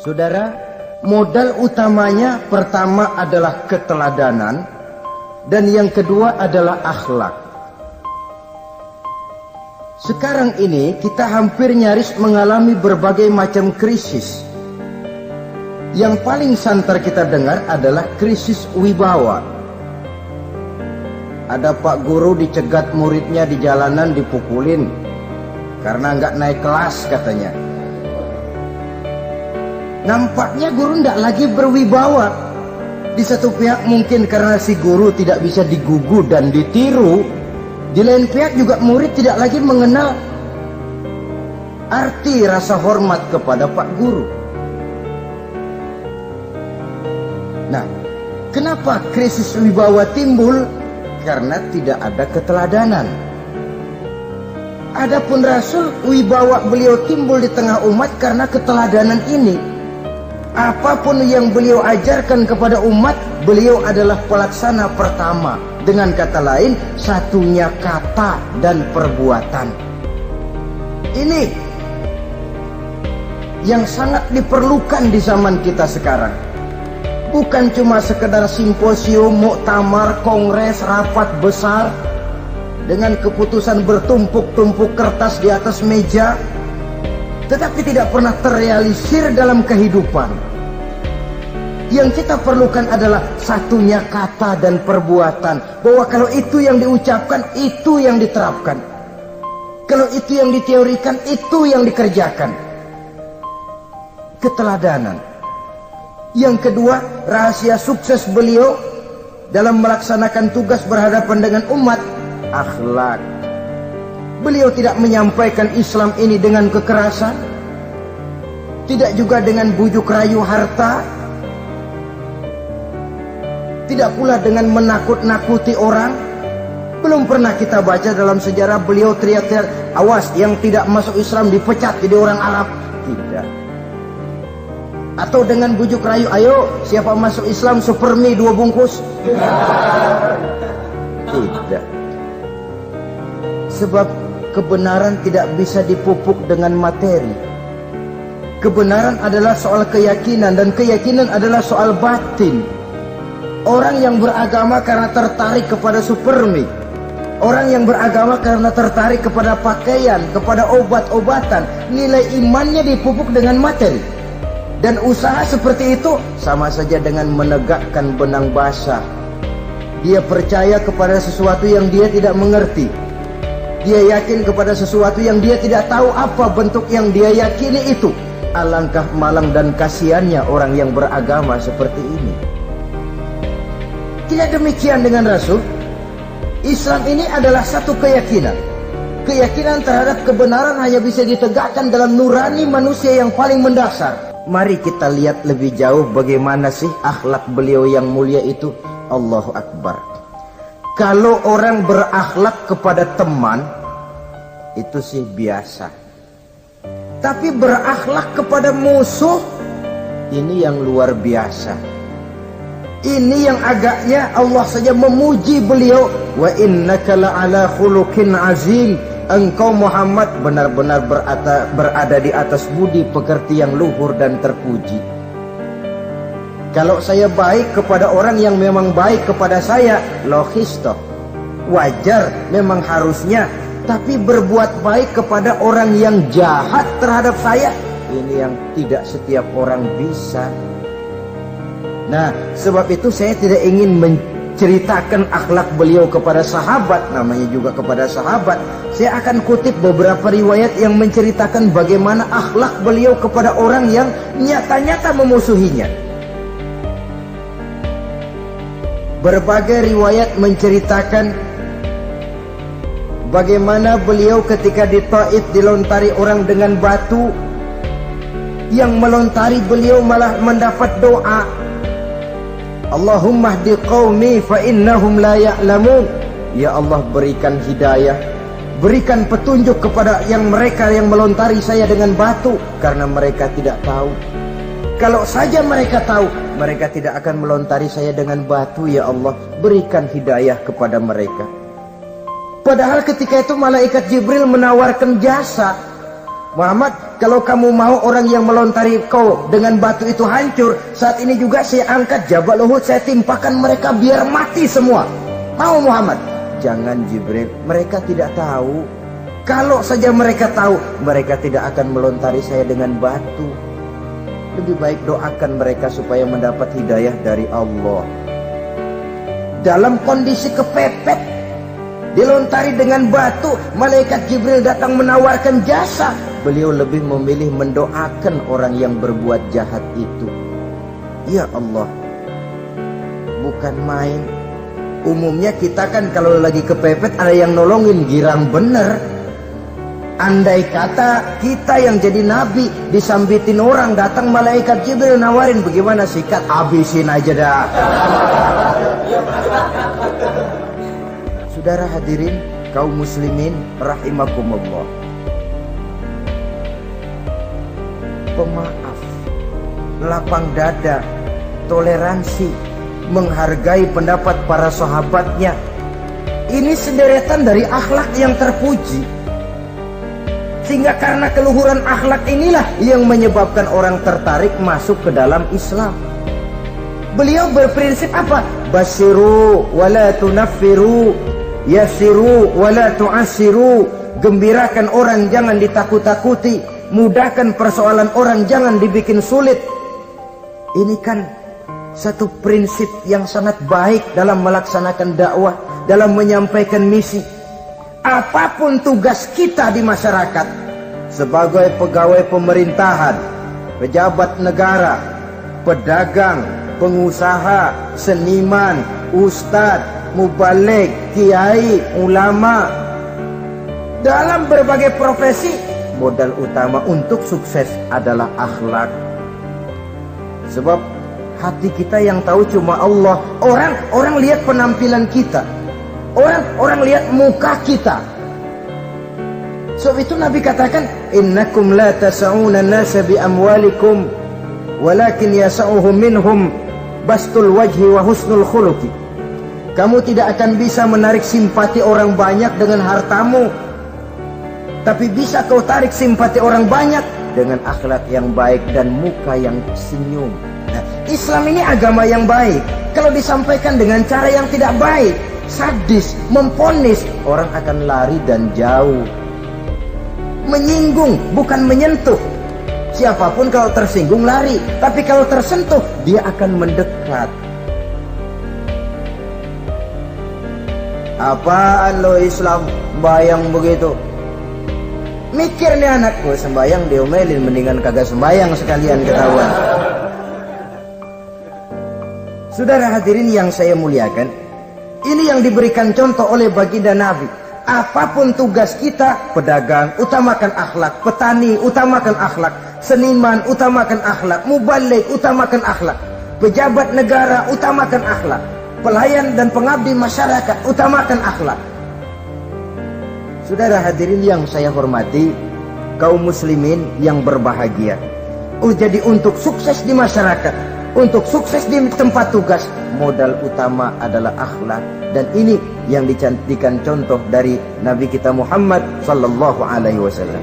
Saudara, modal utamanya pertama adalah keteladanan dan yang kedua adalah akhlak. Sekarang ini kita hampir nyaris mengalami berbagai macam krisis. Yang paling santer kita dengar adalah krisis wibawa. Ada pak guru dicegat muridnya di jalanan, dipukulin karena nggak naik kelas katanya. Nampaknya guru tidak lagi berwibawa. Di satu pihak mungkin karena si guru tidak bisa digugu dan ditiru. Di lain pihak juga murid tidak lagi mengenal arti rasa hormat kepada pak guru. Nah, kenapa krisis wibawa timbul? Karena tidak ada keteladanan. Adapun Rasul, wibawa beliau timbul di tengah umat karena keteladanan ini. Apapun yang beliau ajarkan kepada umat, beliau adalah pelaksana pertama. Dengan kata lain, satunya kata dan perbuatan. Ini yang sangat diperlukan di zaman kita sekarang. Bukan cuma sekedar simposium, muktamar, kongres, rapat besar dengan keputusan bertumpuk-tumpuk kertas di atas meja, tetapi tidak pernah terrealisir dalam kehidupan. Yang kita perlukan adalah satunya kata dan perbuatan. Bahwa kalau itu yang diucapkan, itu yang diterapkan. Kalau itu yang diteorikan, itu yang dikerjakan. Keteladanan. Yang kedua, rahasia sukses beliau dalam melaksanakan tugas berhadapan dengan umat, akhlak. Beliau tidak menyampaikan Islam ini dengan kekerasan, tidak juga dengan bujuk rayu harta, tidak pula dengan menakut-nakuti orang. Belum pernah kita baca dalam sejarah beliau teriak-teriak, awas yang tidak masuk Islam dipecat jadi orang Arab. Tidak. Atau dengan bujuk rayu, ayo siapa masuk Islam super mie 2 bungkus. Tidak. Sebab kebenaran tidak bisa dipupuk dengan materi. Kebenaran adalah soal keyakinan, dan keyakinan adalah soal batin. Orang yang beragama karena tertarik kepada supermi, orang yang beragama karena tertarik kepada pakaian, kepada obat-obatan, nilai imannya dipupuk dengan materi. Dan usaha seperti itu sama saja dengan menegakkan benang basah. Dia percaya kepada sesuatu yang dia tidak mengerti. Dia yakin kepada sesuatu yang dia tidak tahu apa bentuk yang dia yakini itu. Alangkah malang dan kasihannya orang yang beragama seperti ini. Tidak demikian dengan Rasul. Islam ini adalah satu keyakinan. Keyakinan terhadap kebenaran hanya bisa ditegakkan dalam nurani manusia yang paling mendasar. Mari kita lihat lebih jauh bagaimana sih akhlak beliau yang mulia itu. Allahu Akbar. Kalau orang berakhlak kepada teman, itu sih biasa. Tapi berakhlak kepada musuh, ini yang luar biasa. Ini yang agaknya Allah saja memuji beliau. Wa innaka la'ala khuluqin azim. Engkau Muhammad benar-benar berada di atas budi pekerti yang luhur dan terpuji. Kalau saya baik kepada orang yang memang baik kepada saya, logis toh, wajar, memang harusnya. Tapi berbuat baik kepada orang yang jahat terhadap saya, ini yang tidak setiap orang bisa. Nah, sebab itu saya tidak ingin menceritakan akhlak beliau kepada sahabat, namanya juga kepada sahabat. Saya akan kutip beberapa riwayat yang menceritakan bagaimana akhlak beliau kepada orang yang nyata-nyata memusuhinya. Berbagai riwayat menceritakan bagaimana beliau ketika di Taif dilontari orang dengan batu, yang melontari beliau malah mendapat doa, Allahumma hdi qaumi fa innahum la ya'lamun. Ya Allah, berikan hidayah, berikan petunjuk kepada mereka yang melontari saya dengan batu, karena mereka tidak tahu. Kalau saja mereka tahu, mereka tidak akan melontari saya dengan batu. Ya Allah, berikan hidayah kepada mereka. Padahal ketika itu malaikat Jibril menawarkan jasa. Muhammad, kalau kamu mau orang yang melontari kau dengan batu itu hancur, saat ini juga saya angkat Jabal Uhud, saya timpakan mereka biar mati semua. Mau Muhammad? Jangan Jibril, mereka tidak tahu. Kalau saja mereka tahu, mereka tidak akan melontari saya dengan batu. Lebih baik doakan mereka supaya mendapat hidayah dari Allah. Dalam kondisi kepepet, dilontari dengan batu, malaikat Jibril datang menawarkan jasa. Beliau lebih memilih mendoakan orang yang berbuat jahat itu. Ya Allah, bukan main. Umumnya kita kan kalau lagi kepepet ada yang nolongin, girang bener. Andai kata kita yang jadi nabi disambitin orang, datang malaikat Jibril nawarin, bagaimana sikat? Habisin aja dah. Saudara hadirin kaum muslimin rahimakumullah, pemaaf, lapang dada, toleransi, menghargai pendapat para sahabatnya, ini sederetan dari akhlak yang terpuji. Sehingga karena keluhuran akhlak inilah yang menyebabkan orang tertarik masuk ke dalam Islam. Beliau berprinsip apa? Basyiru wala tunaffiru, yassiru wala tu'assiru. Gembirakan orang, jangan ditakut-takuti. Mudahkan persoalan orang, jangan dibikin sulit. Ini kan satu prinsip yang sangat baik dalam melaksanakan dakwah, dalam menyampaikan misi. Apapun tugas kita di masyarakat, sebagai pegawai pemerintahan, pejabat negara, pedagang, pengusaha, seniman, ustadz, mubaligh, kiai, ulama, dalam berbagai profesi, modal utama untuk sukses adalah akhlak. Sebab hati kita yang tahu cuma Allah. Orang lihat penampilan kita, orang lihat muka kita. Sebab itu Nabi katakan, innakum la tas'una an-nasa bi amwalikum walakin yas'uhum minhum bastul wajhi wa husnul khuluqi. Kamu tidak akan bisa menarik simpati orang banyak dengan hartamu, tapi bisa kau tarik simpati orang banyak dengan akhlak yang baik dan muka yang senyum. Nah, Islam ini agama yang baik. Kalau disampaikan dengan cara yang tidak baik, sadis, memponis, orang akan lari dan jauh. Menyinggung, bukan menyentuh. Siapapun kalau tersinggung lari, tapi kalau tersentuh dia akan mendekat. Apaan lo Islam bayang begitu? Mikir nih anak, gue sembayang diomelin, mendingan kagak sembayang sekalian ketahuan. Saudara hadirin yang saya muliakan, ini yang diberikan contoh oleh baginda Nabi. Apapun tugas kita, pedagang utamakan akhlak, petani utamakan akhlak, seniman utamakan akhlak, mubaligh utamakan akhlak, pejabat negara utamakan akhlak, pelayan dan pengabdi masyarakat utamakan akhlak. Saudara hadirin yang saya hormati, kaum muslimin yang berbahagia. Jadi untuk sukses di masyarakat, untuk sukses di tempat tugas, modal utama adalah akhlak. Dan ini yang dijadikan contoh dari Nabi kita Muhammad sallallahu alaihi wasallam.